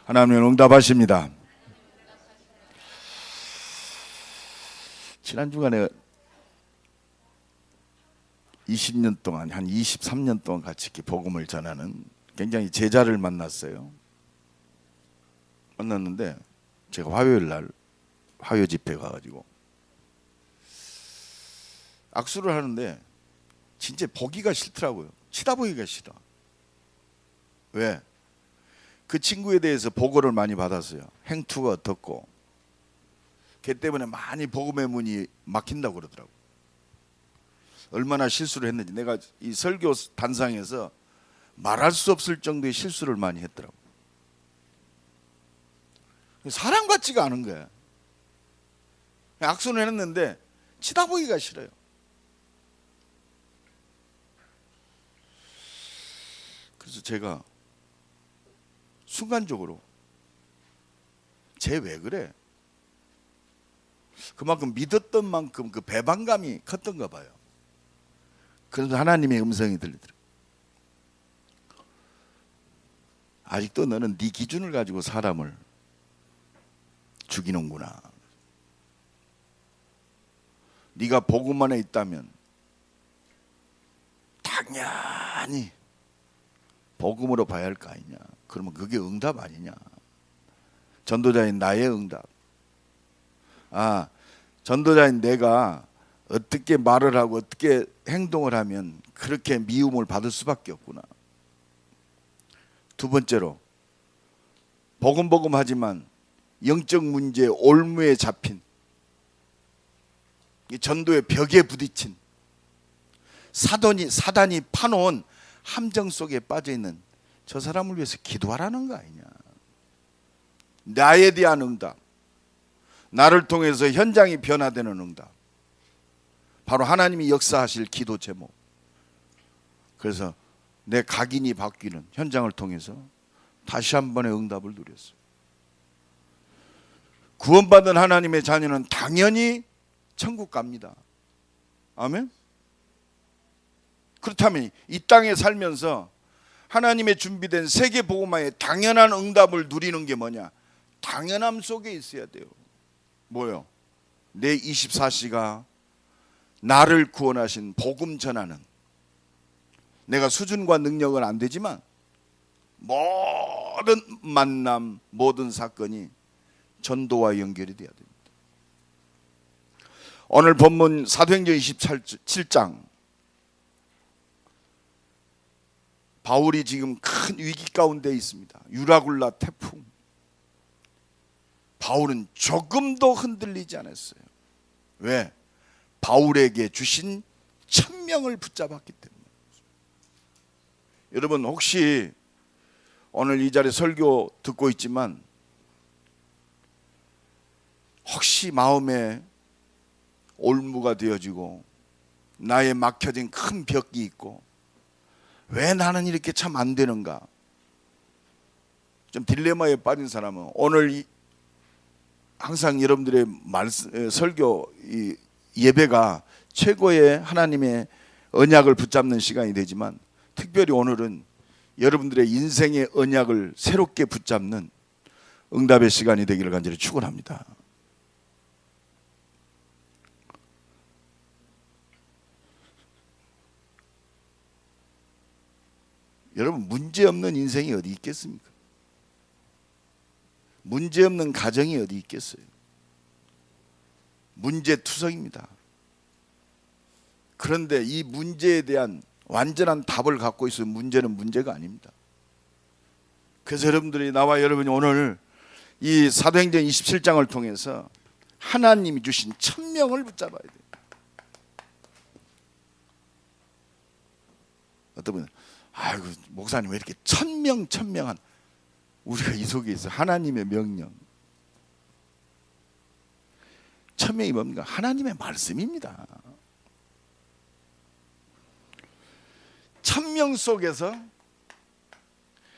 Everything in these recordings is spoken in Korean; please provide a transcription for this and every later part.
하나님은 응답하십니다. 지난 주간에 20년 동안 한 23년 동안 같이 이렇게 복음을 전하는 굉장히 제자를 만났어요. 만났는데 제가 화요일 날 화요 집회 가가지고 악수를 하는데 진짜 보기가 싫더라고요. 쳐다보기가 싫어. 왜? 그 친구에 대해서 보고를 많이 받았어요. 행투가 어떻고 걔 때문에 많이 복음의 문이 막힌다고 그러더라고요. 얼마나 실수를 했는지 내가 이 설교 단상에서 말할 수 없을 정도의 실수를 많이 했더라고요. 사람 같지가 않은 거야. 악수는 했는데 쳐다보기가 싫어요. 그래서 제가 순간적으로 쟤 왜 그래? 그만큼 믿었던 만큼 그 배반감이 컸던가 봐요. 그래서 하나님의 음성이 들리더라고요. 아직도 너는 네 기준을 가지고 사람을 죽이는구나. 네가 복음 안에 있다면 당연히 복음으로 봐야 할 거 아니냐. 그러면 그게 응답 아니냐. 전도자인 나의 응답. 전도자인 내가 어떻게 말을 하고 어떻게 행동을 하면 그렇게 미움을 받을 수밖에 없구나. 두 번째로 복음하지만 영적 문제 올무에 잡힌 이 전도의 벽에 부딪힌 사단이 파놓은 함정 속에 빠져있는 저 사람을 위해서 기도하라는 거 아니냐. 나에 대한 응답, 나를 통해서 현장이 변화되는 응답, 바로 하나님이 역사하실 기도 제목. 그래서 내 각인이 바뀌는 현장을 통해서 다시 한 번의 응답을 누렸어요. 구원받은 하나님의 자녀는 당연히 천국 갑니다. 아멘. 그렇다면 이 땅에 살면서 하나님의 준비된 세계 복음화의 당연한 응답을 누리는 게 뭐냐? 당연함 속에 있어야 돼요. 뭐요? 내 24시가 나를 구원하신 복음 전하는, 내가 수준과 능력은 안 되지만 모든 만남, 모든 사건이 전도와 연결이 돼야 됩니다. 오늘 본문 사도행전 27장, 바울이 지금 큰 위기 가운데 있습니다. 유라굴라 태풍. 바울은 조금도 흔들리지 않았어요. 왜? 바울에게 주신 천명을 붙잡았기 때문에. 여러분 혹시 오늘 이 자리에 설교 듣고 있지만 혹시 마음에 올무가 되어지고 나의 막혀진 큰 벽이 있고 왜 나는 이렇게 참 안 되는가? 좀 딜레마에 빠진 사람은 오늘 항상 여러분들의 설교 예배가 최고의 하나님의 언약을 붙잡는 시간이 되지만 특별히 오늘은 여러분들의 인생의 언약을 새롭게 붙잡는 응답의 시간이 되기를 간절히 축원합니다. 여러분 문제없는 인생이 어디 있겠습니까? 문제없는 가정이 어디 있겠어요? 문제투성입니다. 그런데 이 문제에 대한 완전한 답을 갖고 있으면 문제는 문제가 아닙니다. 그래서 여러분들이 나와 여러분이 오늘 이 사도행전 27장을 통해서 하나님이 주신 천명을 붙잡아야 돼요. 어떤 분은 아이고 목사님 왜 이렇게 천명한, 우리가 이 속에 있어. 하나님의 명령. 천명이 뭡니까? 하나님의 말씀입니다. 천명 속에서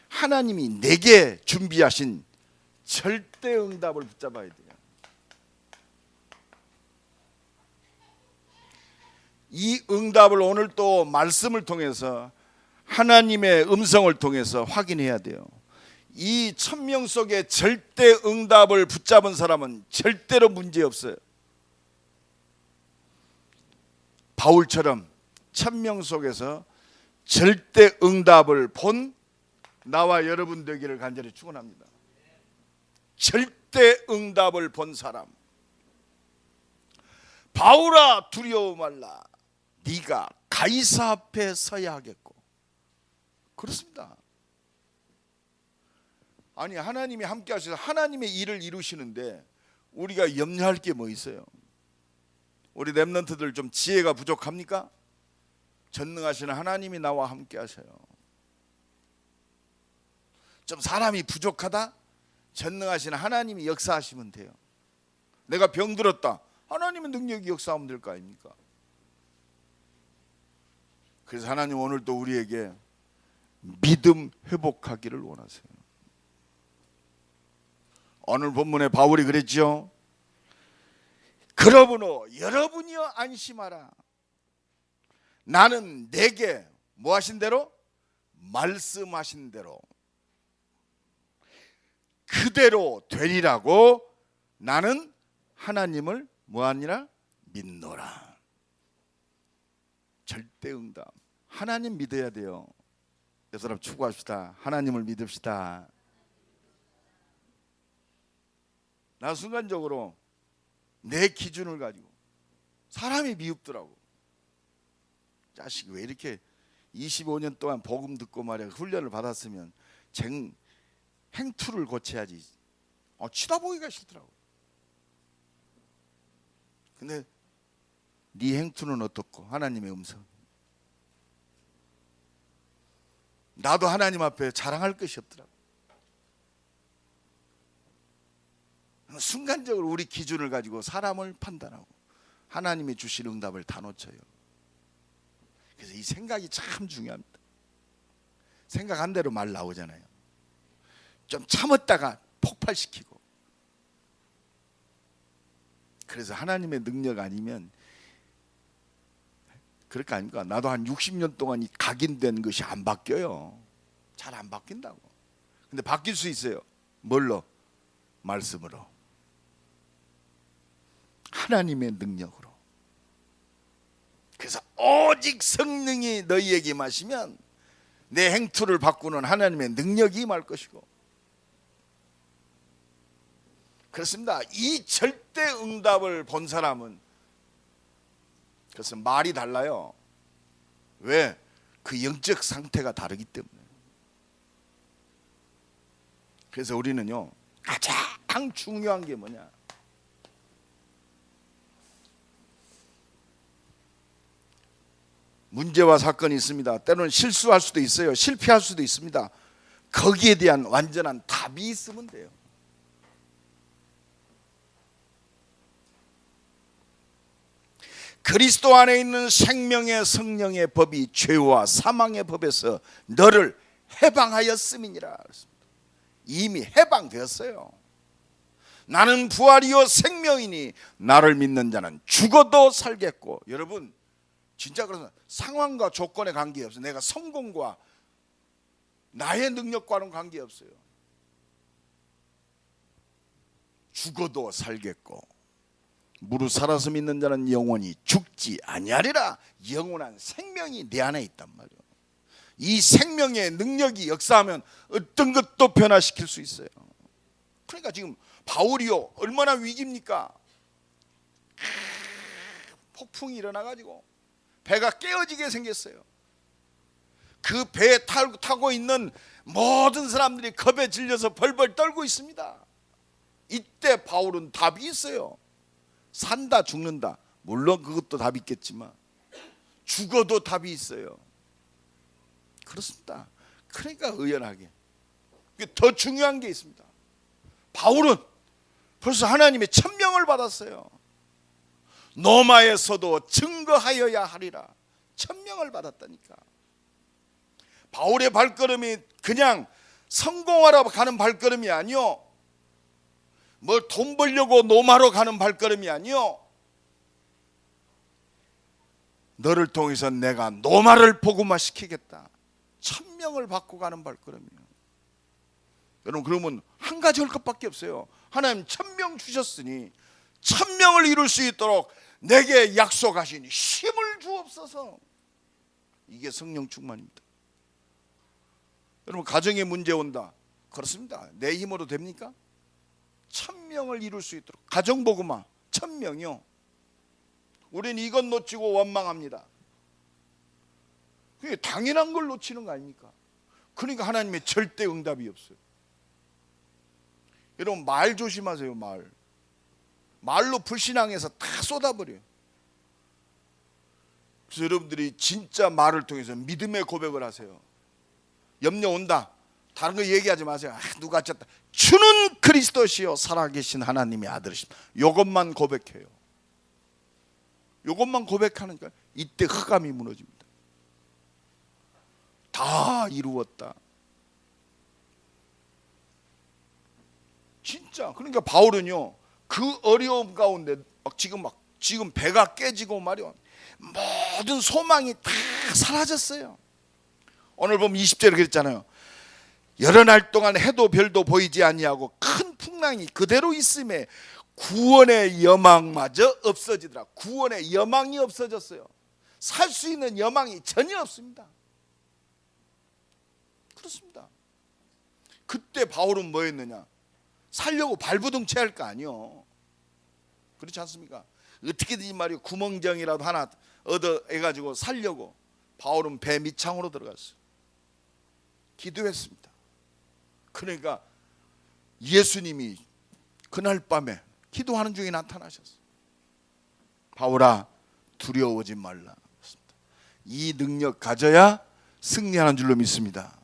하나님이 내게 준비하신 절대 응답을 붙잡아야 돼요. 이 응답을 오늘 또 말씀을 통해서 하나님의 음성을 통해서 확인해야 돼요. 이 1000명 속에 절대 응답을 붙잡은 사람은 절대로 문제 없어요. 바울처럼 1000명 속에서 절대 응답을 본 나와 여러분 되기를 간절히 축원합니다. 절대 응답을 본 사람. 바울아 두려워 말라. 네가 가이사 앞에 서야 하겠고. 그렇습니다. 아니 하나님이 함께 하셔서 하나님의 일을 이루시는데 우리가 염려할 게 뭐 있어요? 우리 렘넌트들 좀 지혜가 부족합니까? 전능하시는 하나님이 나와 함께 하셔요. 좀 사람이 부족하다? 전능하시는 하나님이 역사하시면 돼요. 내가 병들었다. 하나님의 능력이 역사하면 될 거 아닙니까? 그래서 하나님 오늘 또 우리에게 믿음 회복하기를 원하세요. 오늘 본문에 바울이 그랬죠. 그러므로 여러분이여 안심하라. 나는 내게 뭐 하신 대로? 말씀하신 대로 그대로 되리라고 나는 하나님을 뭐하니라? 믿노라. 절대 응답. 하나님 믿어야 돼요. 여 사람 추구합시다. 하나님을 믿읍시다. 나 순간적으로 내 기준을 가지고 사람이 미흡더라고. 자식이 왜 이렇게 25년 동안 복음 듣고 말이야 훈련을 받았으면 행투를 고쳐야지. 치다보기가 싫더라고. 근데 네 행투는 어떻고? 하나님의 음성. 나도 하나님 앞에 자랑할 것이 없더라고. 순간적으로 우리 기준을 가지고 사람을 판단하고 하나님이 주신 응답을 다 놓쳐요. 그래서 이 생각이 참 중요합니다. 생각한 대로 말 나오잖아요. 좀 참았다가 폭발시키고. 그래서 하나님의 능력 아니면 그럴 거 아닙니까? 나도 한 60년 동안 각인된 것이 안 바뀌어요. 잘 안 바뀐다고. 근데 바뀔 수 있어요. 뭘로? 말씀으로. 하나님의 능력으로. 그래서 오직 성령이 너희에게 임하시면 내 행투를 바꾸는 하나님의 능력이 임할 것이고. 그렇습니다. 이 절대 응답을 본 사람은 그것은 말이 달라요. 왜? 그 영적 상태가 다르기 때문에. 그래서 우리는요 가장 중요한 게 뭐냐? 문제와 사건이 있습니다. 때로는 실수할 수도 있어요. 실패할 수도 있습니다. 거기에 대한 완전한 답이 있으면 돼요. 그리스도 안에 있는 생명의 성령의 법이 죄와 사망의 법에서 너를 해방하였음이니라. 이미 해방되었어요. 나는 부활이요 생명이니 나를 믿는 자는 죽어도 살겠고. 여러분 진짜 그런 상황과 조건의 관계 없어요. 내가 성공과 나의 능력과는 관계 없어요. 죽어도 살겠고 무릇 살아서 믿는 자는 영원히 죽지 아니하리라. 영원한 생명이 내 안에 있단 말이에요. 이 생명의 능력이 역사하면 어떤 것도 변화시킬 수 있어요. 그러니까 지금 바울이요 얼마나 위기입니까? 폭풍이 일어나가지고 배가 깨어지게 생겼어요. 그 배에 타고 있는 모든 사람들이 겁에 질려서 벌벌 떨고 있습니다. 이때 바울은 답이 있어요. 산다 죽는다 물론 그것도 답이 있겠지만 죽어도 답이 있어요. 그렇습니다. 그러니까 의연하게. 더 중요한 게 있습니다. 바울은 벌써 하나님의 천명을 받았어요. 로마에서도 증거하여야 하리라. 천명을 받았다니까. 바울의 발걸음이 그냥 성공하러 가는 발걸음이 아니요, 뭘 돈 벌려고 로마로 가는 발걸음이 아니요, 너를 통해서 내가 로마를 복음화시키겠다. 천명을 받고 가는 발걸음이에요. 여러분, 그러면 한 가지 할 것밖에 없어요. 하나님 1000명 주셨으니 1000명을 이룰 수 있도록 내게 약속하신 힘을 주옵소서. 이게 성령 충만입니다. 여러분, 가정에 문제 온다. 그렇습니다. 내 힘으로 됩니까? 1000명을 이룰 수 있도록. 가정복음화 1000명이요. 우리는 이것 놓치고 원망합니다. 그게 당연한 걸 놓치는 거 아닙니까? 그러니까 하나님의 절대 응답이 없어요. 여러분, 말 조심하세요. 말로 불신앙해서 다 쏟아버려요. 그래서 여러분들이 진짜 말을 통해서 믿음의 고백을 하세요. 염려 온다, 다른 거 얘기하지 마세요. 누가 쳤다. 주는 그리스도시요 살아계신 하나님의 아들이십니다. 이것만 고백해요. 이것만 고백하니까 이때 흑암이 무너집니다. 다 이루었다. 진짜. 그러니까 바울은요, 그 어려움 가운데 지금 배가 깨지고 말이야, 모든 소망이 다 사라졌어요. 오늘 보면 20절에 그랬잖아요. 여러 날 동안 해도 별도 보이지 아니하고 큰 풍랑이 그대로 있음에 구원의 여망마저 없어지더라. 구원의 여망이 없어졌어요. 살 수 있는 여망이 전혀 없습니다. 그렇습니다. 그때 바울은 뭐 했느냐? 살려고 발부둥체할 거 아니요. 그렇지 않습니까? 어떻게든지 말이요, 구멍정이라도 하나 얻어내가지고 살려고 바울은 배 밑창으로 들어갔어요. 기도했습니다. 그러니까 예수님이 그날 밤에 기도하는 중에 나타나셨어요. 바울아, 두려워하지 말라. 이 능력 가져야 승리하는 줄로 믿습니다.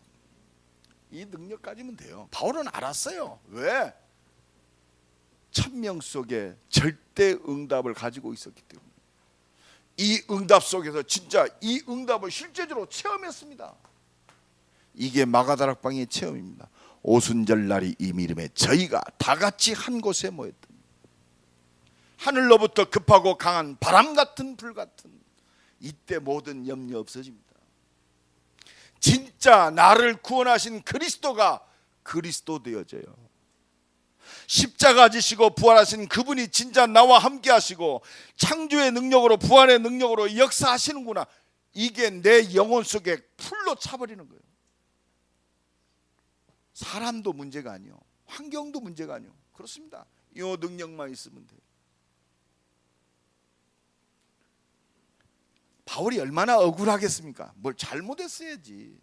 이 능력 가지면 돼요. 바울은 알았어요. 왜? 1000명 속에 절대 응답을 가지고 있었기 때문에. 이 응답 속에서 진짜 이 응답을 실제적으로 체험했습니다. 이게 마가다락방의 체험입니다. 오순절 날이 이미름에 저희가 다 같이 한 곳에 모였다. 하늘로부터 급하고 강한 바람 같은 불 같은, 이때 모든 염려 없어집니다. 진짜 나를 구원하신 그리스도가 그리스도 되어져요. 십자가 지시고 부활하신 그분이 진짜 나와 함께 하시고 창조의 능력으로, 부활의 능력으로 역사하시는구나. 이게 내 영혼 속에 풀로 차버리는 거예요. 사람도 문제가 아니요, 환경도 문제가 아니요. 그렇습니다. 이 능력만 있으면 돼요. 바울이 얼마나 억울하겠습니까? 뭘 잘못했어야지.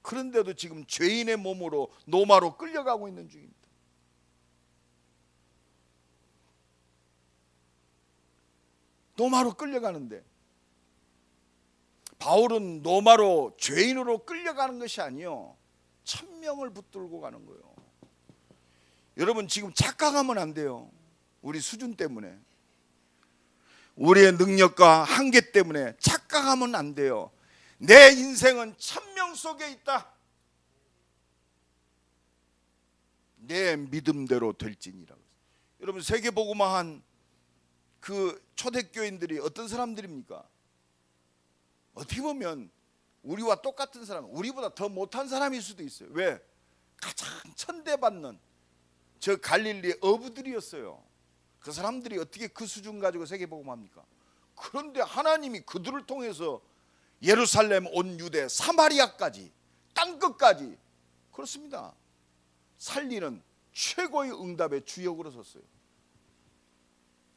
그런데도 지금 죄인의 몸으로 로마로 끌려가고 있는 중입니다. 로마로 끌려가는데, 바울은 로마로 죄인으로 끌려가는 것이 아니요, 1000명을 붙들고 가는 거예요. 여러분, 지금 착각하면 안 돼요. 우리 수준 때문에, 우리의 능력과 한계 때문에 착각하면 안 돼요. 내 인생은 1000명 속에 있다. 내 믿음대로 될지니라. 여러분, 세계복음화한 그 초대교인들이 어떤 사람들입니까? 어떻게 보면 우리와 똑같은 사람, 우리보다 더 못한 사람일 수도 있어요. 왜? 가장 천대받는 저 갈릴리의 어부들이었어요. 그 사람들이 어떻게 그 수준 가지고 세계복음합니까? 그런데 하나님이 그들을 통해서 예루살렘 온 유대 사마리아까지, 땅끝까지, 그렇습니다, 살리는 최고의 응답의 주역으로 섰어요.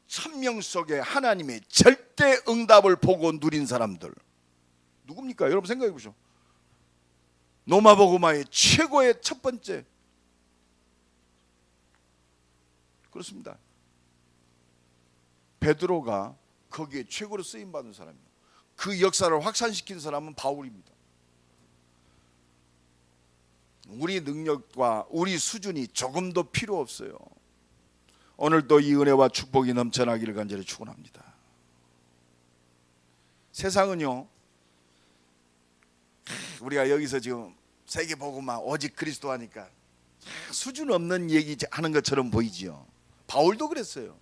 1000명 속에 하나님의 절대 응답을 보고 누린 사람들 누굽니까? 여러분 생각해 보시오. 로마복음화의 최고의 첫 번째, 그렇습니다, 베드로가 거기에 최고로 쓰임받은 사람이에요. 그 역사를 확산시킨 사람은 바울입니다. 우리 능력과 우리 수준이 조금도 필요 없어요. 오늘도 이 은혜와 축복이 넘쳐나기를 간절히 축원합니다. 세상은요, 우리가 여기서 지금 세계복음화 오직 그리스도 하니까 수준 없는 얘기 하는 것처럼 보이지요. 바울도 그랬어요.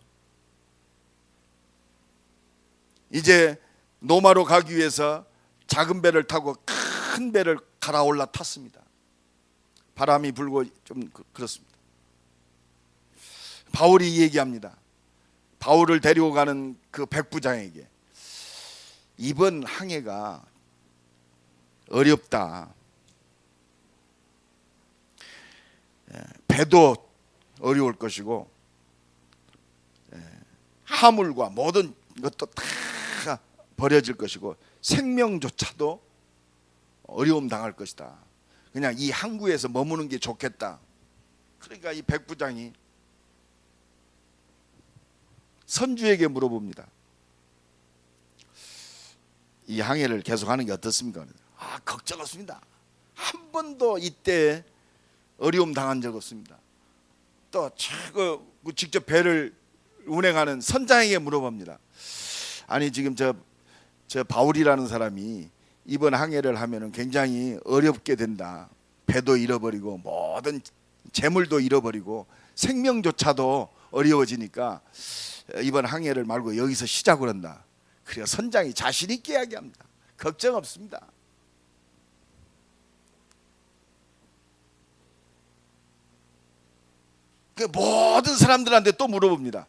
이제 로마로 가기 위해서 작은 배를 타고 큰 배를 갈아 올라탔습니다. 바람이 불고 좀 그렇습니다. 바울이 얘기합니다. 바울을 데리고 가는 그 백부장에게 이번 항해가 어렵다. 배도 어려울 것이고 화물과 모든 것도 다 버려질 것이고 생명조차도 어려움 당할 것이다. 그냥 이 항구에서 머무는 게 좋겠다. 그러니까 이 백부장이 선주에게 물어봅니다. 이 항해를 계속하는 게 어떻습니까? 걱정 없습니다. 한 번도 이때 어려움 당한 적 없습니다. 또 직접 배를 운행하는 선장에게 물어봅니다. 아니 지금 저 바울이라는 사람이 이번 항해를 하면은 굉장히 어렵게 된다. 배도 잃어버리고 모든 재물도 잃어버리고 생명조차도 어려워지니까 이번 항해를 말고 여기서 시작을 한다. 그래서 선장이 자신 있게 이야기합니다. 걱정 없습니다. 그 모든 사람들한테 또 물어봅니다.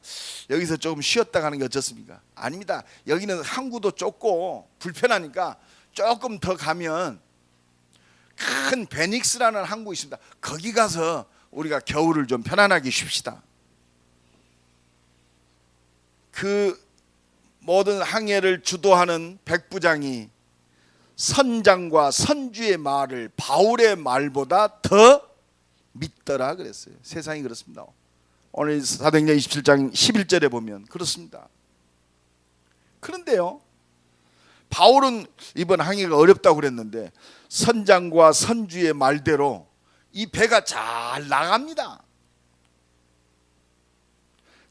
여기서 조금 쉬었다 가는 게 어떻습니까? 아닙니다. 여기는 항구도 좁고 불편하니까 조금 더 가면 큰 베닉스라는 항구 있습니다. 거기 가서 우리가 겨울을 좀 편안하게 쉽시다. 그 모든 항해를 주도하는 백부장이 선장과 선주의 말을 바울의 말보다 더 믿더라 그랬어요. 세상이 그렇습니다. 오늘 사도행전 27장 11절에 보면 그렇습니다. 그런데요, 바울은 이번 항해가 어렵다고 그랬는데 선장과 선주의 말대로 이 배가 잘 나갑니다.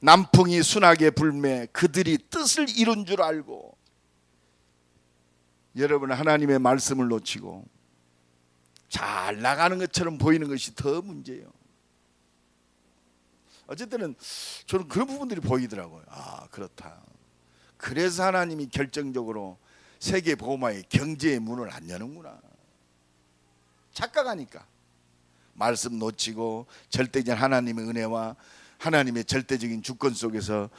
남풍이 순하게 불매 그들이 뜻을 이룬 줄 알고. 여러분, 하나님의 말씀을 놓치고 잘 나가는 것처럼 보이는 것이 더 문제예요. 어쨌든 저는 그런 부분들이 보이더라고요. 그렇다. 그래서 하나님이 결정적으로 세계 복음화의 경제의 문을 안 여는구나. 착각하니까 말씀 놓치고 절대적인 하나님의 은혜와 하나님의 절대적인 주권 속에서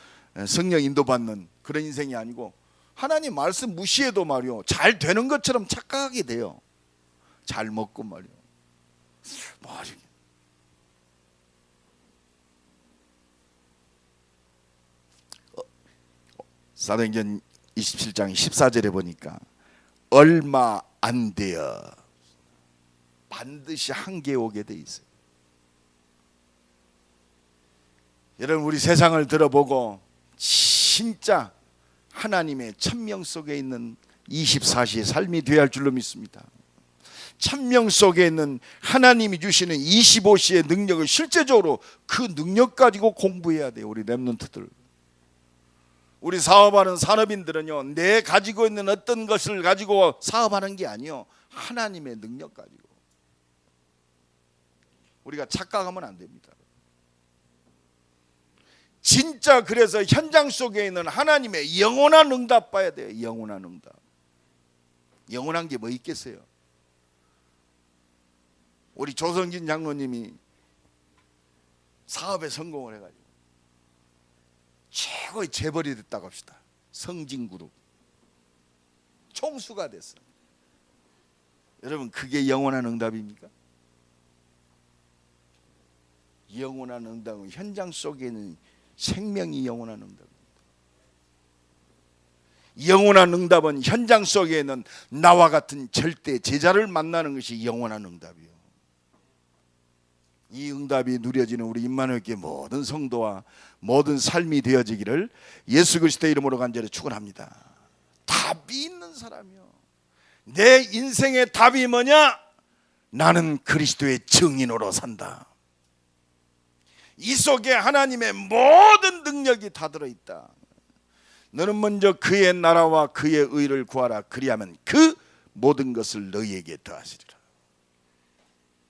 성령 인도받는 그런 인생이 아니고 하나님 말씀 무시해도 말이요 잘 되는 것처럼 착각하게 돼요. 잘 먹고 말이요. 사도행전 27장 14절에 보니까 얼마 안 되어 반드시 한계에 오게 돼 있어요. 여러분, 우리 세상을 들어보고 진짜 하나님의 천명 속에 있는 24시의 삶이 되어야 할 줄로 믿습니다. 천명 속에 있는 하나님이 주시는 25시의 능력을 실제적으로 그 능력 가지고 공부해야 돼요. 우리 렘넌트들, 우리 사업하는 산업인들은요, 내 가지고 있는 어떤 것을 가지고 사업하는 게 아니요, 하나님의 능력 가지고. 우리가 착각하면 안 됩니다. 진짜 그래서 현장 속에 있는 하나님의 영원한 응답 봐야 돼요. 영원한 응답. 영원한 게 뭐 있겠어요? 우리 조성진 장로님이 사업에 성공을 해가지고 최고의 재벌이 됐다고 합시다. 성진그룹 총수가 됐어. 여러분, 그게 영원한 응답입니까? 영원한 응답은 현장 속에 있는 생명이 영원한 응답입니다. 영원한 응답은 현장 속에 있는 나와 같은 절대 제자를 만나는 것이 영원한 응답이요. 이 응답이 누려지는 우리 임마누엘교회 모든 성도와 모든 삶이 되어지기를 예수 그리스도의 이름으로 간절히 축원합니다. 답이 있는 사람이요. 내 인생의 답이 뭐냐? 나는 그리스도의 증인으로 산다. 이 속에 하나님의 모든 능력이 다 들어있다. 너는 먼저 그의 나라와 그의 의를 구하라. 그리하면 그 모든 것을 너희에게 더하시리라.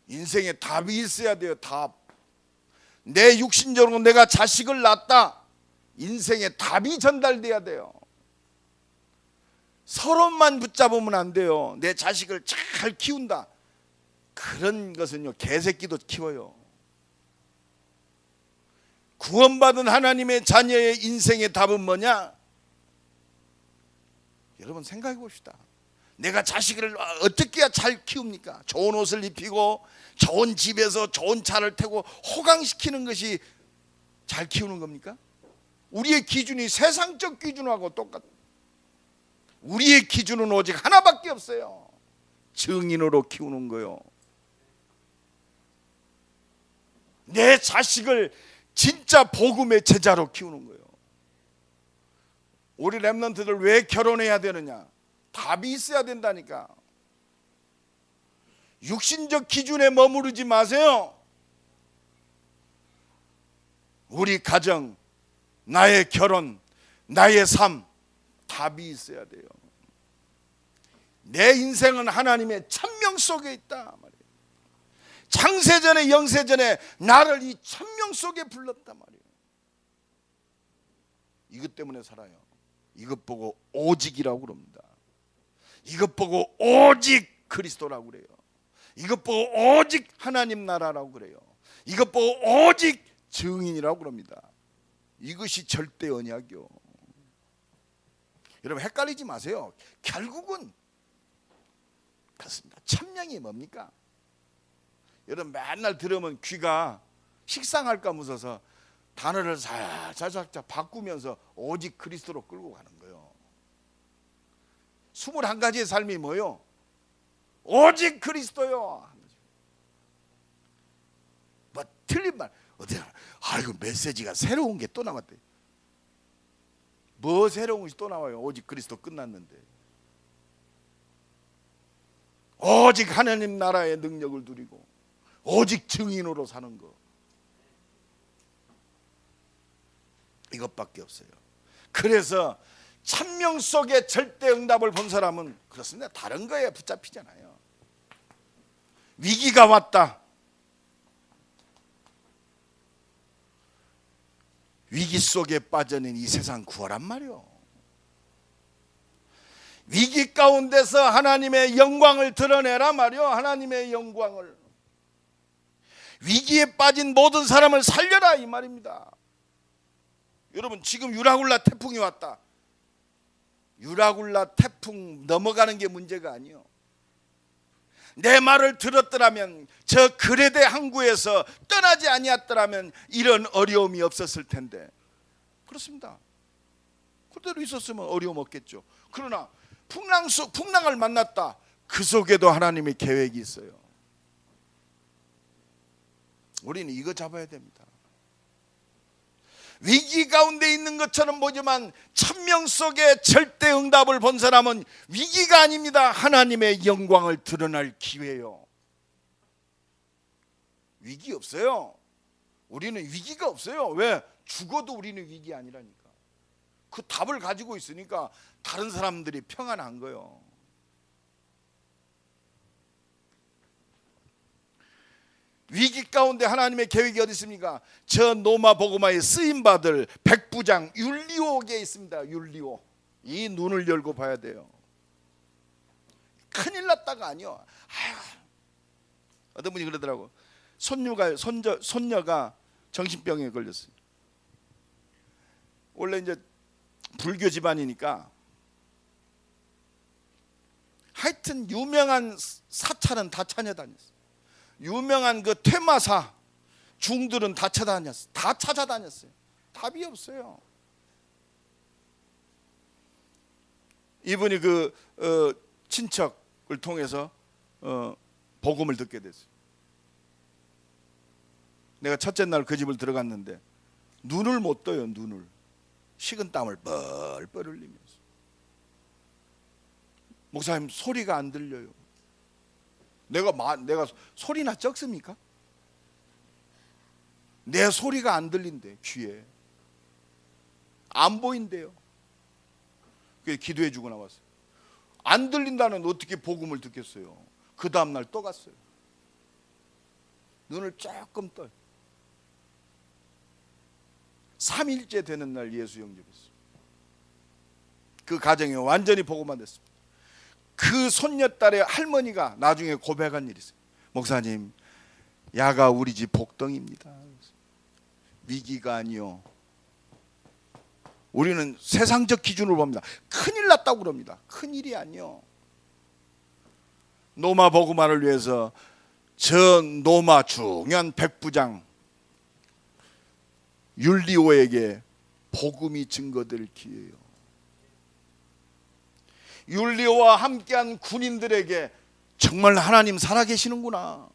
인생에 답이 있어야 돼요. 답. 내 육신적으로 내가 자식을 낳았다. 인생에 답이 전달돼야 돼요. 서로만 붙잡으면 안 돼요. 내 자식을 잘 키운다. 그런 것은요, 개새끼도 키워요. 구원받은 하나님의 자녀의 인생의 답은 뭐냐? 여러분 생각해 봅시다. 내가 자식을 어떻게 해야 잘 키웁니까? 좋은 옷을 입히고 좋은 집에서 좋은 차를 타고 호강시키는 것이 잘 키우는 겁니까? 우리의 기준이 세상적 기준하고 똑같아요. 우리의 기준은 오직 하나밖에 없어요. 증인으로 키우는 거요. 내 자식을 진짜 복음의 제자로 키우는 거예요. 우리 렘넌트들 왜 결혼해야 되느냐? 답이 있어야 된다니까. 육신적 기준에 머무르지 마세요. 우리 가정, 나의 결혼, 나의 삶, 답이 있어야 돼요. 내 인생은 하나님의 천명 속에 있다 말이에요. 창세전에 영세전에 나를 이 천명 속에 불렀단 말이에요. 이것 때문에 살아요. 이것 보고 오직이라고 그럽니다. 이것 보고 오직 그리스도라고 그래요. 이것 보고 오직 하나님 나라라고 그래요. 이것 보고 오직 증인이라고 그럽니다. 이것이 절대 언약이요. 여러분 헷갈리지 마세요. 결국은 그렇습니다. 천명이 뭡니까? 여러분 맨날 들으면 귀가 식상할까 무서워서 단어를 살짝 바꾸면서 오직 그리스도로 끌고 가는 거예요. 21가지의 삶이 뭐요? 오직 그리스도요. 뭐 틀린 말 어디 아이고 메시지가 새로운 게 또 나왔대. 뭐 새로운 것이 또 나와요? 오직 그리스도 끝났는데. 오직 하나님 나라의 능력을 누리고 오직 증인으로 사는 거, 이것밖에 없어요. 그래서 천명 속에 절대 응답을 본 사람은 그렇습니다. 다른 거에 붙잡히잖아요. 위기가 왔다. 위기 속에 빠져는 이 세상 구하란 말이요. 위기 가운데서 하나님의 영광을 드러내라 말이요. 하나님의 영광을. 위기에 빠진 모든 사람을 살려라 이 말입니다. 여러분 지금 유라굴라 태풍이 왔다. 유라굴라 태풍 넘어가는 게 문제가 아니요. 내 말을 들었더라면 저 그레데 항구에서 떠나지 아니었더라면 이런 어려움이 없었을 텐데. 그렇습니다. 그대로 있었으면 어려움 없겠죠. 그러나 풍랑을 만났다. 그 속에도 하나님의 계획이 있어요. 우리는 이거 잡아야 됩니다. 위기 가운데 있는 것처럼 보지만 천명 속에 절대 응답을 본 사람은 위기가 아닙니다. 하나님의 영광을 드러날 기회요. 위기 없어요. 우리는 위기가 없어요. 왜? 죽어도 우리는 위기 아니라니까. 그 답을 가지고 있으니까 다른 사람들이 평안한 거예요. 위기 가운데 하나님의 계획이 어디 있습니까? 저 노마 보고마에 쓰임받을 백부장 율리오에게 있습니다. 율리오. 이 눈을 열고 봐야 돼요. 큰일 났다가 아니요. 아유, 어떤 분이 그러더라고. 손녀가 정신병에 걸렸어요. 원래 이제 불교 집안이니까 하여튼 유명한 사찰은 다 찾아다녔어요. 유명한 그 퇴마사 중들은 다 찾아다녔어요. 다 찾아다녔어요. 답이 없어요. 이분이 그 친척을 통해서 복음을 듣게 됐어요. 내가 첫째 날 그 집을 들어갔는데 눈을 못 떠요. 눈을. 식은 땀을 뻘뻘 흘리면서. 목사님 소리가 안 들려요. 내가 소리나 적습니까? 내 소리가 안 들린대. 귀에 안 보인대요. 그래서 기도해 주고 나왔어요. 안 들린다는 어떻게 복음을 듣겠어요? 그 다음날 또 갔어요. 눈을 조금 떠요. 3일째 되는 날 예수 영접했어요. 그 가정이 완전히 복음만 됐습니다. 그 손녀딸의 할머니가 나중에 고백한 일이 있어요. 목사님, 야가 우리 집 복덩입니다. 위기가 아니요, 우리는 세상적 기준으로 봅니다. 큰일 났다고 그럽니다. 큰일이 아니요, 노마 보고만을 위해서 저 노마 중요한 백부장 율리오에게 복음이 증거될 기회예요. 율리오와 함께한 군인들에게 정말 하나님 살아계시는구나,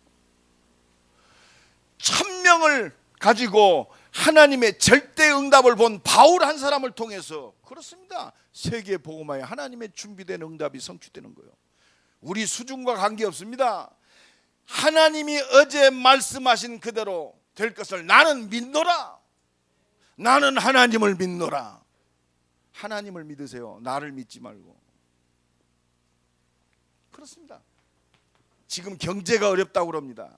1000명을 가지고 하나님의 절대 응답을 본 바울 한 사람을 통해서, 그렇습니다, 세계 복음화에 하나님의 준비된 응답이 성취되는 거예요. 우리 수준과 관계없습니다. 하나님이 어제 말씀하신 그대로 될 것을 나는 믿노라. 나는 하나님을 믿노라. 하나님을 믿으세요. 나를 믿지 말고. 그렇습니다. 지금 경제가 어렵다고 그럽니다.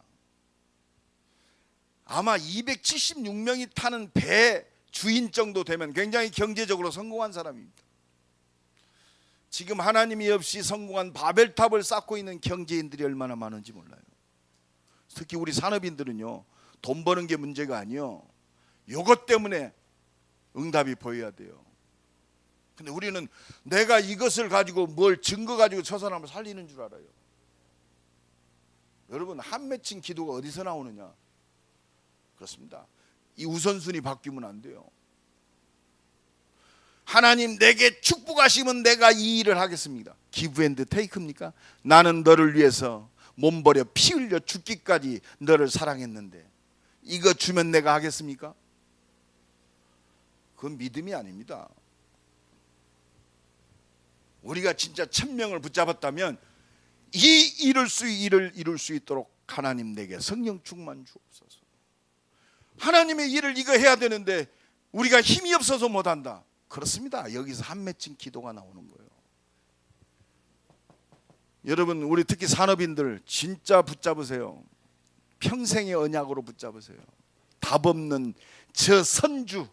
아마 276명이 타는 배 주인 정도 되면 굉장히 경제적으로 성공한 사람입니다. 지금 하나님이 없이 성공한 바벨탑을 쌓고 있는 경제인들이 얼마나 많은지 몰라요. 특히 우리 산업인들은요, 돈 버는 게 문제가 아니요, 요것 때문에 응답이 보여야 돼요. 근데 우리는 내가 이것을 가지고 뭘 증거 가지고 저 사람을 살리는 줄 알아요. 여러분, 한 맺힌 기도가 어디서 나오느냐? 그렇습니다. 이 우선순위 바뀌면 안 돼요. 하나님 내게 축복하시면 내가 이 일을 하겠습니다. 기브 앤드 테이크입니까? 나는 너를 위해서 몸 버려 피 흘려 죽기까지 너를 사랑했는데 이거 주면 내가 하겠습니까? 그건 믿음이 아닙니다. 우리가 진짜 1000명을 붙잡았다면 이 일을 이룰 수 있도록 하나님 내게 성령 충만 주옵소서. 하나님의 일을 이거 해야 되는데 우리가 힘이 없어서 못한다. 그렇습니다. 여기서 한 맺힌 기도가 나오는 거예요. 여러분, 우리 특히 산업인들 진짜 붙잡으세요. 평생의 언약으로 붙잡으세요. 답 없는 저 선주,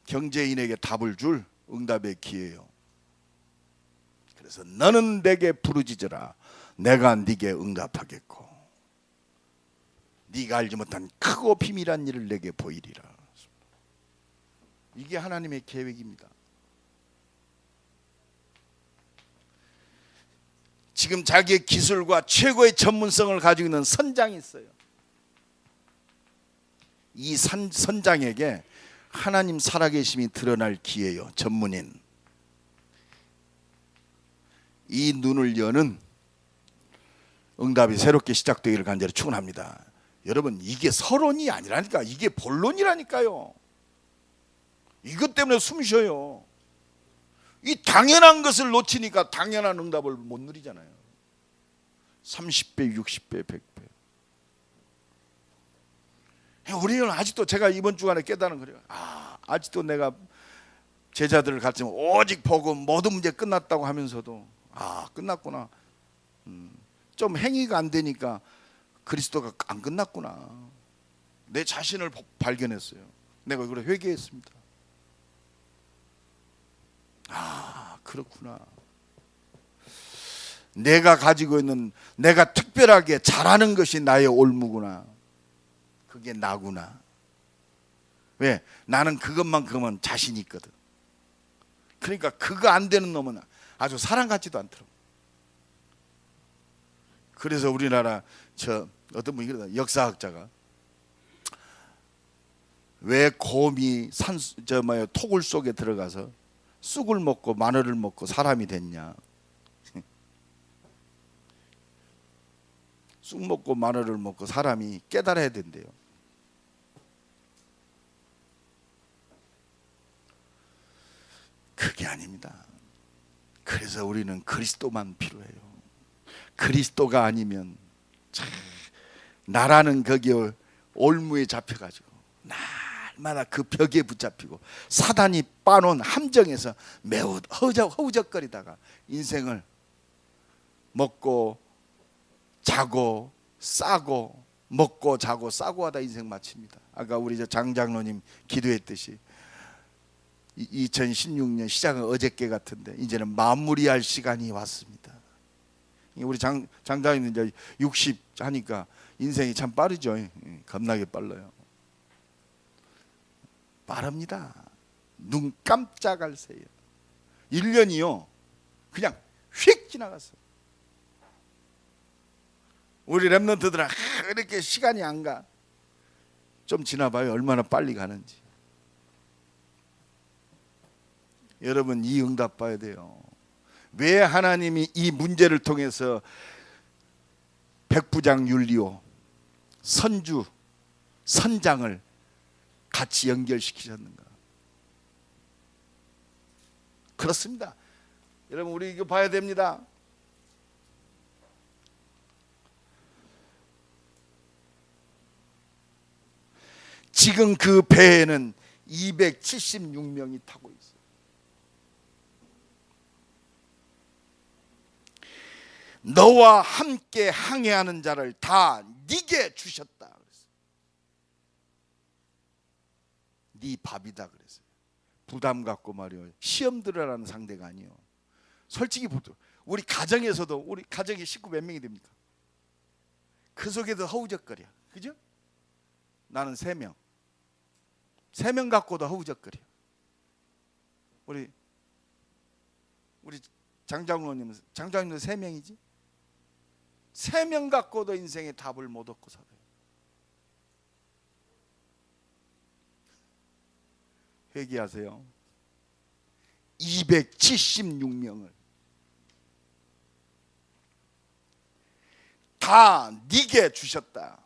경제인에게 답을 줄 응답의 기회예요. 그래서 너는 내게 부르짖으라. 내가 네게 응답하겠고 네가 알지 못한 크고 비밀한 일을 내게 보이리라. 이게 하나님의 계획입니다. 지금 자기의 기술과 최고의 전문성을 가지고 있는 선장이 있어요. 이 선장에게 하나님 살아계심이 드러날 기회요. 전문인. 이 눈을 여는 응답이 새롭게 시작되기를 간절히 축원합니다. 여러분, 이게 서론이 아니라니까, 이게 본론이라니까요. 이것 때문에 숨 쉬어요. 이 당연한 것을 놓치니까 당연한 응답을 못 누리잖아요. 30배, 60배, 100배. 우리는 아직도, 제가 이번 주간에 깨달은 거예요. 아직도 내가 제자들을 가르치면 오직 보고 모든 문제 끝났다고 하면서도 끝났구나. 좀 행위가 안 되니까 그리스도가 안 끝났구나. 내 자신을 발견했어요. 내가 이걸 회개했습니다. 그렇구나. 내가 가지고 있는, 내가 특별하게 잘하는 것이 나의 올무구나. 그게 나구나. 왜? 나는 그것만큼은 자신이 있거든. 그러니까 그거 안 되는 놈은 아주 사람 같지도 않더라고. 그래서 우리나라 어떤 분이 그러다, 역사학자가 왜 곰이 토굴 속에 들어가서 쑥을 먹고 마늘을 먹고 사람이 됐냐? 쑥 먹고 마늘을 먹고 사람이 깨달아야 된대요. 그게 아닙니다. 그래서 우리는 그리스도만 필요해요. 그리스도가 아니면 나라는 거기에 올무에 잡혀가지고 날마다 그 벽에 붙잡히고 사단이 빠놓은 함정에서 매우 허우적거리다가 인생을 먹고 자고 싸고 먹고 자고 싸고 하다 인생 마칩니다. 아까 우리 장 장로님 기도했듯이 2016년 시작은 어저께 같은데 이제는 마무리할 시간이 왔습니다. 우리 장자님 이제 60 하니까 인생이 참 빠르죠. 겁나게 빨라요. 빠릅니다. 눈 깜짝할 새에 1년이요 그냥 휙 지나갔어요. 우리 랩런트들은 이렇게 시간이 안 가. 좀 지나봐요. 얼마나 빨리 가는지. 여러분 이 응답 봐야 돼요. 왜 하나님이 이 문제를 통해서 백부장 율리오, 선주, 선장을 같이 연결시키셨는가? 그렇습니다. 여러분 우리 이거 봐야 됩니다. 지금 그 배에는 276명이 타고 있어요. 너와 함께 항해하는 자를 다 네게 주셨다 그랬어요. 네 밥이다 그랬어요. 부담 갖고 말이요. 시험 들으라는 상대가 아니요. 솔직히 우리 가정에서도 우리 가정에 식구 몇 명이 됩니까? 그 속에도 허우적거려. 그죠? 나는 3명. 3명 갖고도 허우적거려. 우리 장장로님은 3명이지? 3명 갖고도 인생의 답을 못 얻고 살아요. 회개하세요. 276명을 다 네게 주셨다.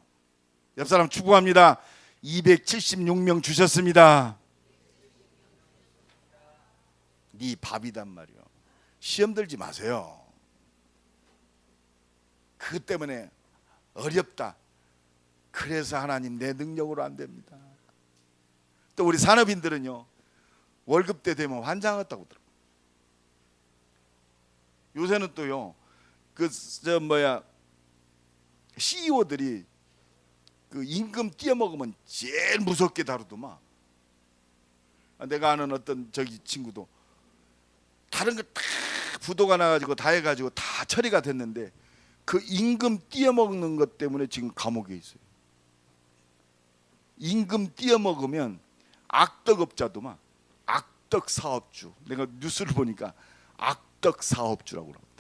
옆 사람 축복합니다. 276명 주셨습니다. 네 밥이단 말이요. 시험 들지 마세요. 그것 때문에 어렵다. 그래서 하나님 내 능력으로 안 됩니다. 또 우리 산업인들은요 월급 때 되면 환장했다고 들어. 요새는 또요 CEO들이 그 임금 띄어먹으면 제일 무섭게 다루더만. 내가 아는 어떤 친구도 다른 거 다 부도가 나가지고 다 해가지고 다 처리가 됐는데 그 임금 띄어먹는 것 때문에 지금 감옥에 있어요. 임금 띄어먹으면 악덕업자도만 악덕 사업주. 내가 뉴스를 보니까 악덕 사업주라고 그러더라고요.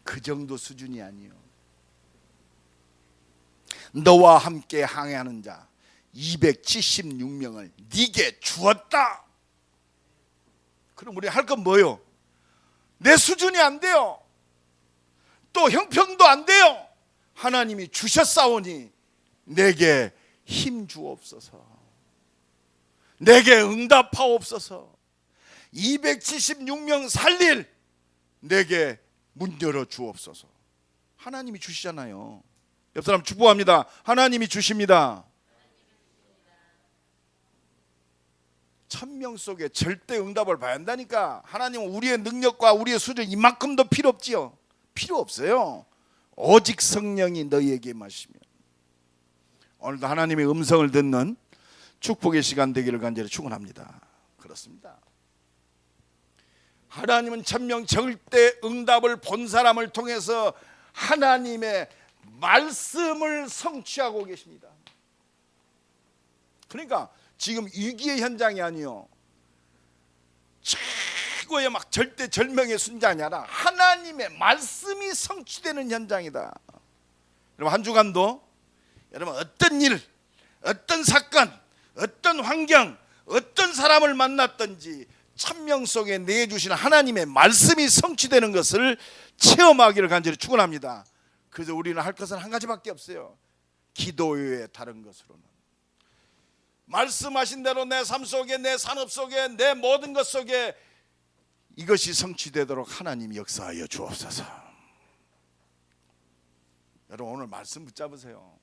그 정도 수준이 아니에요. 너와 함께 항해하는 자 276명을 네게 주었다. 그럼 우리 할 건 뭐요? 내 수준이 안 돼요. 또 형평도 안 돼요. 하나님이 주셨사오니 내게 힘 주옵소서. 내게 응답하옵소서. 276명 살릴 내게 문 열어 주옵소서. 하나님이 주시잖아요. 옆 사람 축복합니다. 하나님이 주십니다. 1000명 속에 절대 응답을 봐야 한다니까. 하나님은 우리의 능력과 우리의 수준 이만큼도 필요 없지요. 필요 없어요. 오직 성령이 너희에게 임하시면. 오늘도 하나님의 음성을 듣는 축복의 시간 되기를 간절히 축원합니다. 그렇습니다. 하나님은 1000명 절대 응답을 본 사람을 통해서 하나님의 말씀을 성취하고 계십니다. 그러니까 지금 위기의 현장이 아니요 최고의 막 절대절명의 순간이 아니라 하나님의 말씀이 성취되는 현장이다. 여러분 한 주간도 여러분 어떤 일, 어떤 사건, 어떤 환경, 어떤 사람을 만났든지 1000명 속에 내주시는 하나님의 말씀이 성취되는 것을 체험하기를 간절히 축원합니다. 그래서 우리는 할 것은 한 가지밖에 없어요. 기도 외에 다른 것으로는 말씀하신 대로 내 삶 속에, 내 산업 속에, 내 모든 것 속에 이것이 성취되도록 하나님이 역사하여 주옵소서. 여러분 오늘 말씀 붙잡으세요.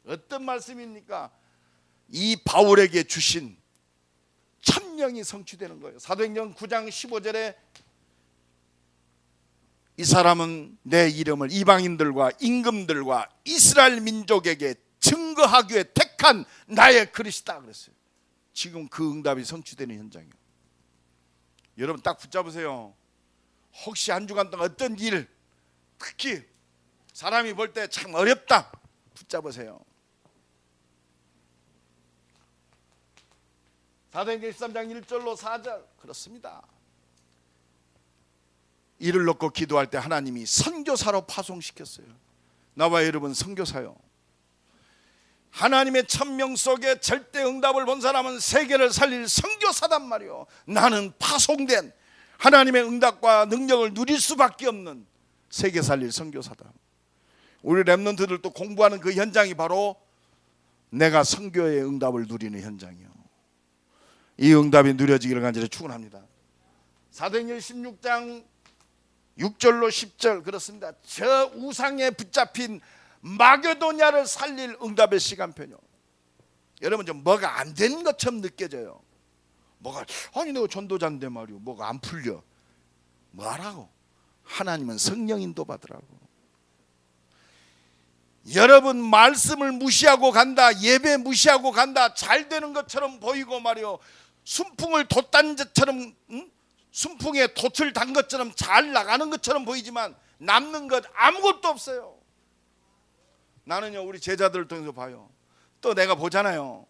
어떤 말씀입니까? 이 바울에게 주신 1000명이 성취되는 거예요. 사도행전 9장 15절에 이 사람은 내 이름을 이방인들과 임금들과 이스라엘 민족에게 증거하기 위해 택한 나의 그릇이다 그랬어요. 지금 그 응답이 성취되는 현장이에요. 여러분 딱 붙잡으세요. 혹시 한 주간 동안 어떤 일, 특히 사람이 볼 때 참 어렵다, 붙잡으세요. 사도행전 13장 1절로 4절 그렇습니다. 이를 놓고 기도할 때 하나님이 선교사로 파송시켰어요. 나와 여러분 선교사요. 하나님의 천명 속에 절대 응답을 본 사람은 세계를 살릴 선교사단 말이요. 나는 파송된 하나님의 응답과 능력을 누릴 수밖에 없는 세계 살릴 선교사다. 우리 렘넌트들도 공부하는 그 현장이 바로 내가 선교의 응답을 누리는 현장이요. 이 응답이 누려지기를 간절히 축원합니다. 사도행전 16장 6절로 10절 그렇습니다. 저 우상에 붙잡힌 마게도냐를 살릴 응답의 시간표요. 여러분 좀 뭐가 안 되는 것처럼 느껴져요. 뭐가 아니 내가 전도자인데 말이요. 뭐가 안 풀려. 뭐하라고? 하나님은 성령 인도 받으라고. 여러분 말씀을 무시하고 간다, 예배 무시하고 간다, 잘 되는 것처럼 보이고 말이요. 순풍을 돛단 것처럼 순풍에 돛을 단 것처럼 잘 나가는 것처럼 보이지만 남는 것 아무것도 없어요. 나는요 우리 제자들을 통해서 봐요. 또 내가 보잖아요.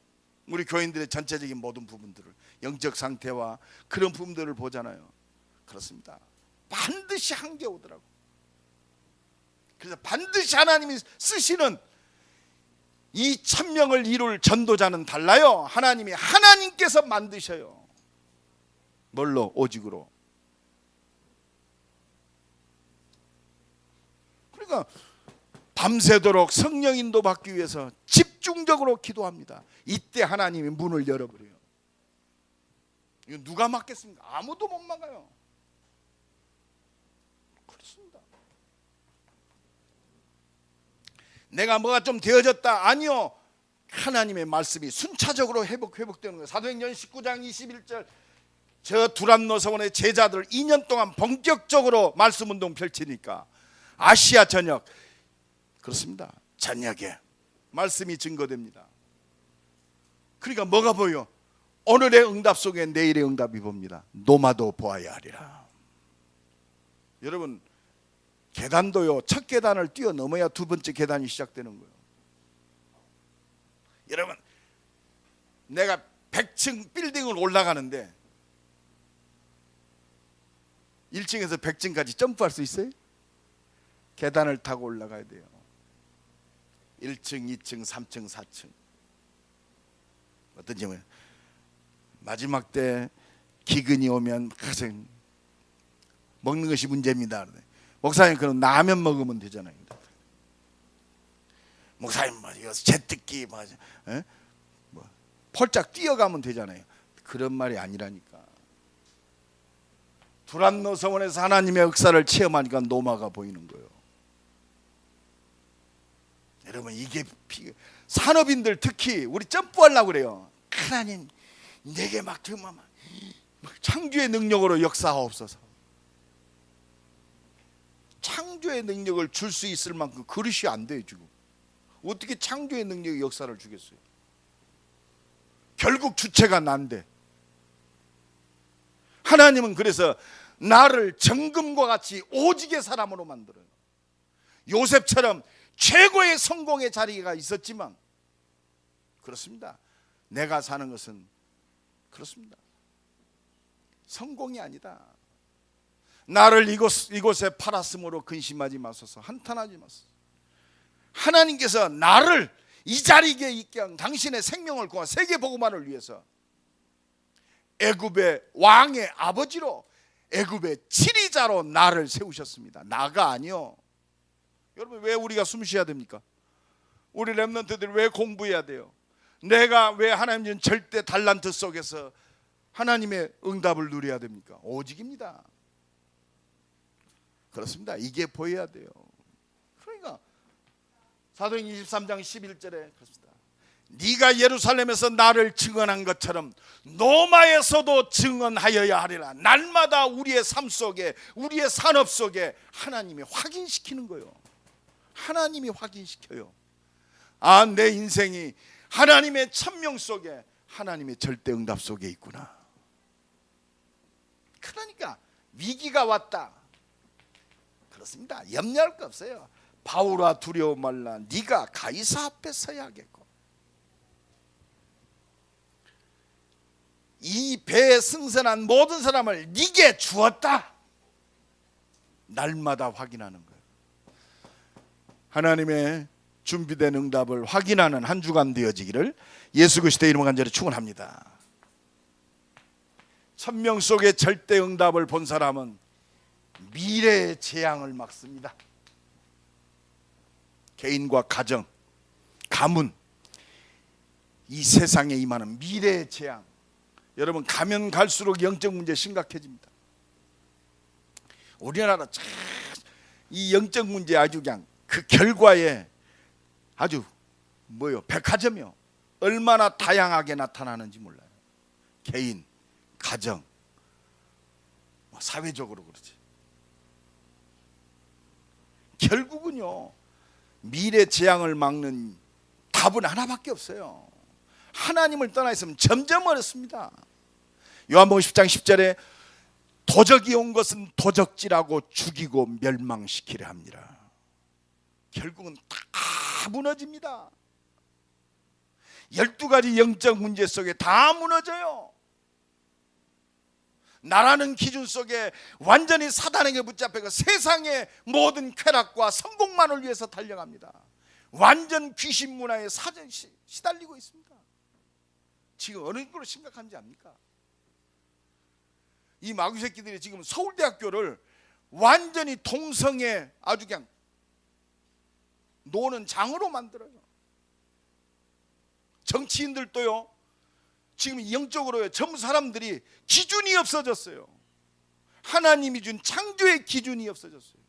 우리 교인들의 전체적인 모든 부분들을, 영적 상태와 그런 부분들을 보잖아요. 그렇습니다. 반드시 한계 오더라고. 그래서 반드시 하나님이 쓰시는 이 천명을 이룰 전도자는 달라요. 하나님께서 만드셔요. 뭘로? 오직으로. 그러니까 밤새도록 성령 인도 받기 위해서 집중적으로 기도합니다. 이때 하나님이 문을 열어버려요. 이거 누가 막겠습니까? 아무도 못 막아요. 그렇습니다. 내가 뭐가 좀 되어졌다. 아니요. 하나님의 말씀이 순차적으로 회복되는 거예요. 사도행전 19장 21절 저 두란노 서원의 제자들 2년 동안 본격적으로 말씀 운동 펼치니까 아시아 전역 그렇습니다. 저녁에 말씀이 증거됩니다. 그러니까 뭐가 보여? 오늘의 응답 속에 내일의 응답이 봅니다. 노마도 보아야 하리라. 여러분 계단도요 첫 계단을 뛰어넘어야 두 번째 계단이 시작되는 거예요. 여러분 내가 100층 빌딩을 올라가는데 1층에서 100층까지 점프할 수 있어요? 계단을 타고 올라가야 돼요. 1층, 2층, 3층, 4층. 어떤지 모르겠어요. 마지막 때 기근이 오면 가장 먹는 것이 문제입니다. 목사님 그럼 라면 먹으면 되잖아요. 목사님 뭐 이거 제뜨기 뭐 폴짝 뛰어가면 되잖아요. 그런 말이 아니라니까. 두란노 서원에서 하나님의 역사를 체험하니까 노마가 보이는 거예요. 여러분 이게 산업인들 특히 우리 점프하려고 그래요. 하나님 내게 막 정말 창조의 능력으로 역사하옵소서. 창조의 능력을 줄 수 있을 만큼 그릇이 안 돼요 지금. 어떻게 창조의 능력의 역사를 주겠어요? 결국 주체가 난데. 하나님은 그래서 나를 정금과 같이 오직의 사람으로 만들어요. 요셉처럼 최고의 성공의 자리가 있었지만 그렇습니다. 내가 사는 것은 그렇습니다. 성공이 아니다. 나를 이곳에 팔았으므로 근심하지 마소서. 한탄하지 마소서. 하나님께서 나를 이 자리에 있게 한 당신의 생명을 구한 세계 복음화를 위해서 애굽의 왕의 아버지로 애굽의 지리자로 나를 세우셨습니다. 나가 아니요. 여러분 왜 우리가 숨 쉬어야 됩니까? 우리 렘넌트들이 왜 공부해야 돼요? 내가 왜 하나님 절대 달란트 속에서 하나님의 응답을 누려야 됩니까? 오직입니다. 그렇습니다. 이게 보여야 돼요. 그러니까 사도행전 23장 11절에 그렇습니다. 네가 예루살렘에서 나를 증언한 것처럼 노마에서도 증언하여야 하리라. 날마다 우리의 삶 속에 우리의 산업 속에 하나님이 확인시키는 거예요. 하나님이 확인시켜요. 아, 내 인생이 하나님의 천명 속에 하나님의 절대 응답 속에 있구나. 그러니까 위기가 왔다. 그렇습니다. 염려할 거 없어요. 바울아 두려워 말라. 네가 가이사 앞에 서야겠고. 이 배에 승선한 모든 사람을 네게 주었다. 날마다 확인하는 거예요. 하나님의 준비된 응답을 확인하는 한 주간 되어지기를 예수 그리스도의 이름으로 간절히 축원합니다. 천명 속의 절대 응답을 본 사람은 미래의 재앙을 막습니다. 개인과 가정, 가문, 이 세상에 임하는 미래의 재앙. 여러분, 가면 갈수록 영적 문제 심각해집니다. 우리나라 참 이 영적 문제 아주 그냥 그 결과에 아주 백화점이요. 얼마나 다양하게 나타나는지 몰라요. 개인, 가정, 사회적으로 그렇지. 결국은요, 미래 재앙을 막는 답은 하나밖에 없어요. 하나님을 떠나 있으면 점점 어렵습니다. 요한복음 10장 10절에 도적이 온 것은 도적질하고 죽이고 멸망시키려 합니다. 결국은 다 무너집니다. 12가지 영적 문제 속에 다 무너져요. 나라는 기준 속에 완전히 사단에게 붙잡혀서 세상의 모든 쾌락과 성공만을 위해서 달려갑니다. 완전 귀신 문화에 시달리고 있습니다. 지금 어느 정도로 심각한지 압니까? 이 마귀 새끼들이 지금 서울대학교를 완전히 동성애 아주 그냥 노는 장으로 만들어요. 정치인들도요, 지금 영적으로요, 전부 사람들이 기준이 없어졌어요. 하나님이 준 창조의 기준이 없어졌어요.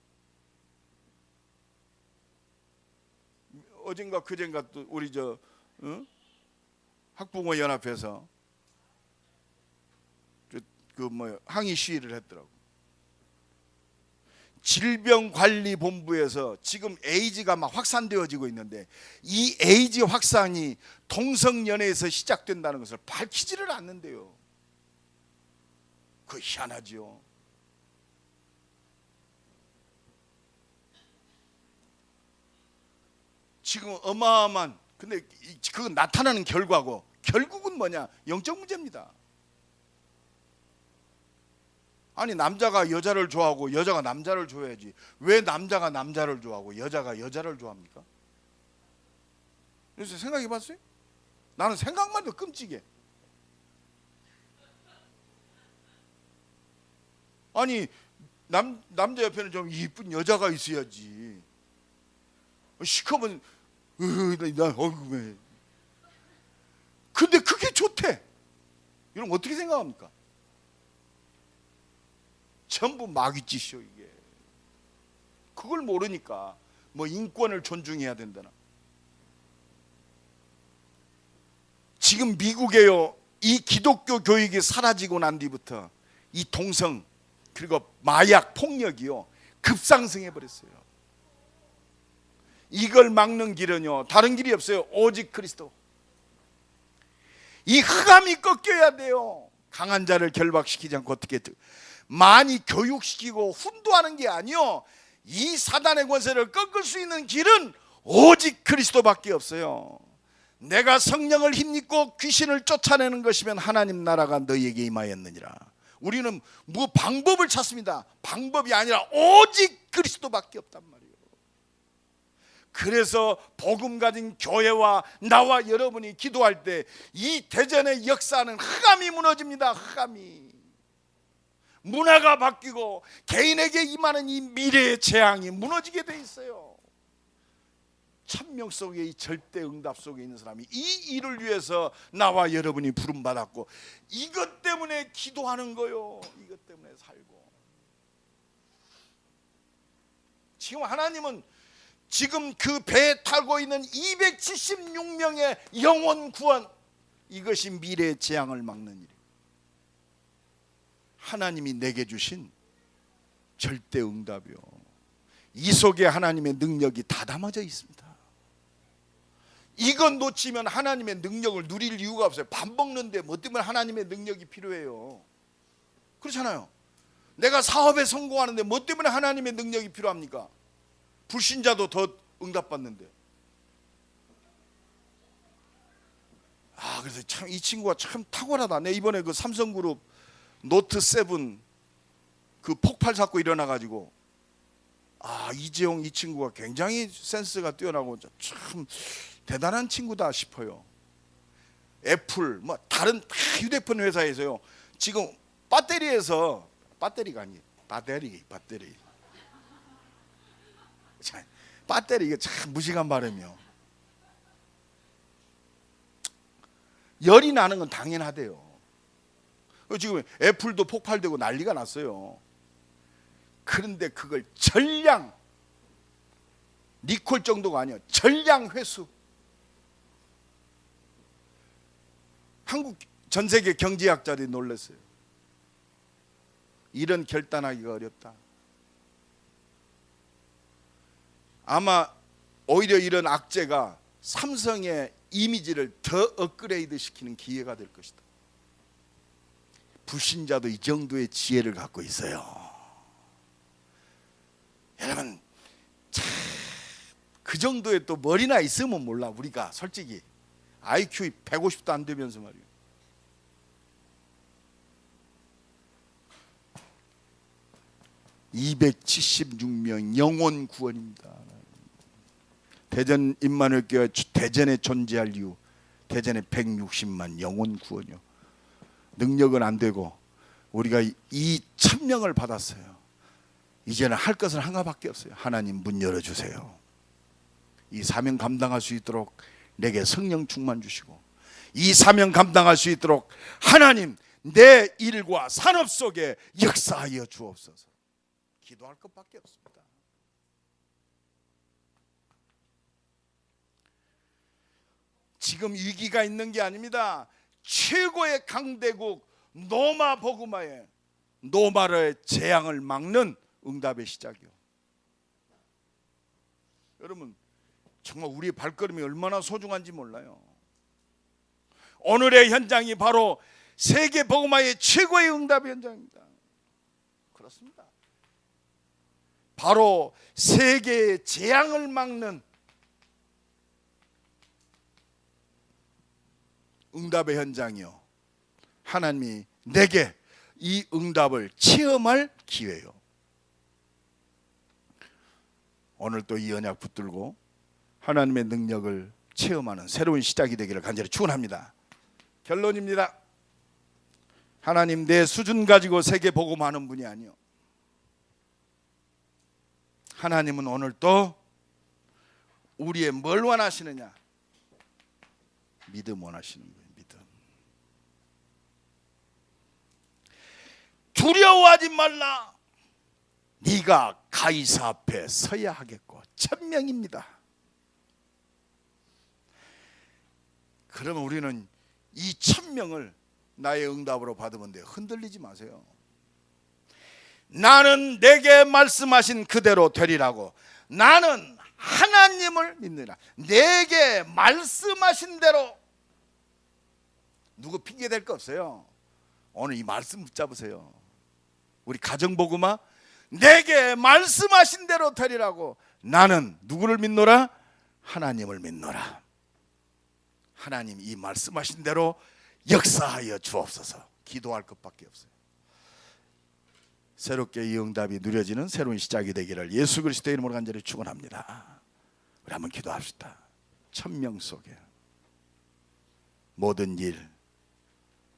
어젠가 그젠가 또 우리 학부모 연합회에서 항의 시위를 했더라고. 질병관리본부에서 지금 에이즈가 막 확산되어지고 있는데 이 에이즈 확산이 동성연애에서 시작된다는 것을 밝히지를 않는데요. 그거 희한하지요. 지금 어마어마한, 근데 그 나타나는 결과고 결국은 뭐냐? 영적 문제입니다. 아니, 남자가 여자를 좋아하고 여자가 남자를 좋아해야지 왜 남자가 남자를 좋아하고 여자가 여자를 좋아합니까? 그래서 생각해 봤어요? 나는 생각만 해도 끔찍해. 아니, 남자 옆에는 좀 이쁜 여자가 있어야지. 시커먼 왜? 근데 그게 좋대. 이러면 어떻게 생각합니까? 전부 마귀짓이요 이게. 그걸 모르니까 인권을 존중해야 된다나. 지금 미국에요, 이 기독교 교육이 사라지고 난 뒤부터 이 동성 그리고 마약 폭력이요 급상승해 버렸어요. 이걸 막는 길은요 다른 길이 없어요. 오직 그리스도. 이 흑암이 꺾여야 돼요. 강한 자를 결박시키지 않고 어떻게 많이 교육시키고 훈도하는 게 아니요, 이 사단의 권세를 꺾을 수 있는 길은 오직 그리스도밖에 없어요. 내가 성령을 힘입고 귀신을 쫓아내는 것이면 하나님 나라가 너희에게 임하였느니라. 우리는 방법을 찾습니다. 방법이 아니라 오직 그리스도밖에 없단 말이에요. 그래서 복음 가진 교회와 나와 여러분이 기도할 때 이 대전의 역사는 흑암이 무너집니다. 흑암이. 문화가 바뀌고 개인에게 임하는 이 미래의 재앙이 무너지게 돼 있어요. 천명 속에 이 절대 응답 속에 있는 사람이 이 일을 위해서 나와 여러분이 부름받았고 이것 때문에 기도하는 거요. 이것 때문에 살고. 지금 하나님은 지금 그 배에 타고 있는 276명의 영혼 구원, 이것이 미래의 재앙을 막는 일이에요. 하나님이 내게 주신 절대 응답이요, 이 속에 하나님의 능력이 다 담아져 있습니다. 이건 놓치면 하나님의 능력을 누릴 이유가 없어요. 밥 먹는데 뭐 때문에 하나님의 능력이 필요해요? 그렇잖아요. 내가 사업에 성공하는데 뭐 때문에 하나님의 능력이 필요합니까? 불신자도 더 응답받는데. 그래서 참 이 친구가 참 탁월하다. 내 이번에 그 삼성그룹 노트 7 그 폭발 사고 일어나 가지고 이재용 이 친구가 굉장히 센스가 뛰어나고 참 대단한 친구다 싶어요. 애플 뭐 다른 휴대폰 회사에서요 지금 배터리에서 배터리가 아니 배터리 이게 참 무식한 발음이요. 열이 나는 건 당연하대요. 지금 애플도 폭발되고 난리가 났어요. 그런데 그걸 전량 니콜 정도가 아니야. 전량 회수. 한국 전 세계 경제학자들이 놀랐어요. 이런 결단하기가 어렵다. 아마 오히려 이런 악재가 삼성의 이미지를 더 업그레이드 시키는 기회가 될 것이다. 불신자도 이 정도의 지혜를 갖고 있어요. 여러분, 참 그 정도의 또 머리나 있으면 몰라. 우리가 솔직히 IQ 150도 안 되면서 말이에요. (276명) 영혼 구원입니다. 대전 임마누엘교회 대전에 존재할 이유, 대전에 160만 영혼 구원이요. 능력은 안 되고 우리가 이 천명을 받았어요. 이제는 할 것은 하나밖에 없어요. 하나님 문 열어주세요. 이 사명 감당할 수 있도록 내게 성령 충만 주시고, 이 사명 감당할 수 있도록 하나님 내 일과 산업 속에 역사하여 주옵소서. 기도할 것밖에 없습니다. 지금 위기가 있는 게 아닙니다. 최고의 강대국 노마 보그마의 노마의 재앙을 막는 응답의 시작이요. 여러분, 정말 우리의 발걸음이 얼마나 소중한지 몰라요. 오늘의 현장이 바로 세계 복음화의 최고의 응답의 현장입니다. 그렇습니다. 바로 세계의 재앙을 막는 응답의 현장이요. 하나님이 내게 이 응답을 체험할 기회요. 오늘 또 이 언약 붙들고 하나님의 능력을 체험하는 새로운 시작이 되기를 간절히 축원합니다. 결론입니다. 하나님 내 수준 가지고 세계 복음하는 분이 아니요. 하나님은 오늘 또 우리의 뭘 원하시느냐? 믿음 원하시는 거예요. 믿음. 두려워하지 말라. 네가 가이사 앞에 서야 하겠고. 천명입니다. 그러면 우리는 이 천명을 나의 응답으로 받으면 돼요. 흔들리지 마세요. 나는 내게 말씀하신 그대로 되리라고. 나는 하나님을 믿느라. 내게 말씀하신 대로. 누구 핑계 댈 거 없어요. 오늘 이 말씀 붙잡으세요. 우리 가정복음화 내게 말씀하신 대로 되리라고. 나는 누구를 믿노라? 하나님을 믿노라. 하나님 이 말씀하신 대로 역사하여 주옵소서. 기도할 것밖에 없어요. 새롭게 이 응답이 누려지는 새로운 시작이 되기를 예수 그리스도의 이름으로 간절히 축원합니다. 우리 한번 기도합시다. 천명 속에 모든 일,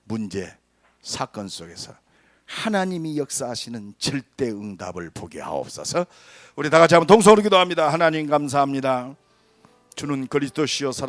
문제, 사건 속에서 하나님이 역사하시는 절대 응답을 보게 하옵소서. 우리 다 같이 한번 동성으로 기도합니다. 하나님 감사합니다. 주는 그리스도시요 살아